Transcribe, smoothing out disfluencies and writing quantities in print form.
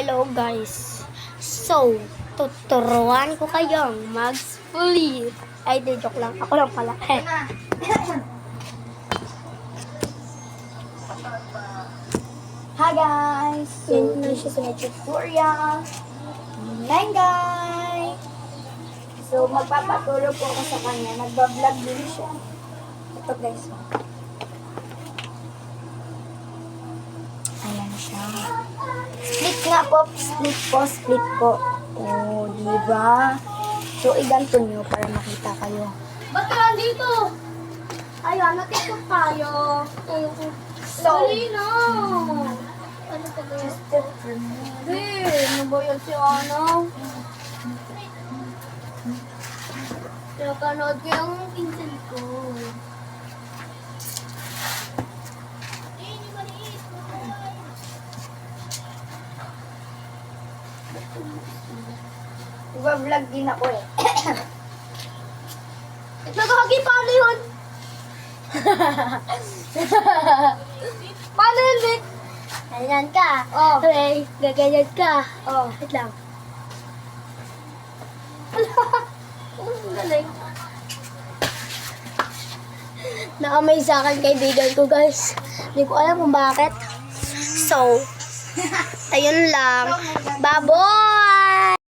Hello guys. So, tuturuan ko kayong mag-split. Ay, di joke lang. Ako lang pala. Hi guys! So, this is my tutorial. Hi guys! So, magpapaturo po ako sa kanya. Nagbablog din siya. Ito guys. Ayan siya. Split nga po. Split po. Split po. Oh, diba? So, iganto nyo para makita kayo. Ba't ka nandito? Ayan, natikot tayo. So, Dali na. Ano ka ba? Hindi, ano ba yan si Ana? Nakanood ko yung pinsan ko. Nagbablog din ako eh. Naghahagi, paano yun? Paano yun, Vic? Ganyan ka. Oh. Okay, gaganyan ka. Oh. Wait lang. Ang galing. Na-amaze sa akin kaibigan ko, guys. Hindi ko alam kung bakit. So, ayun lang. Baboy!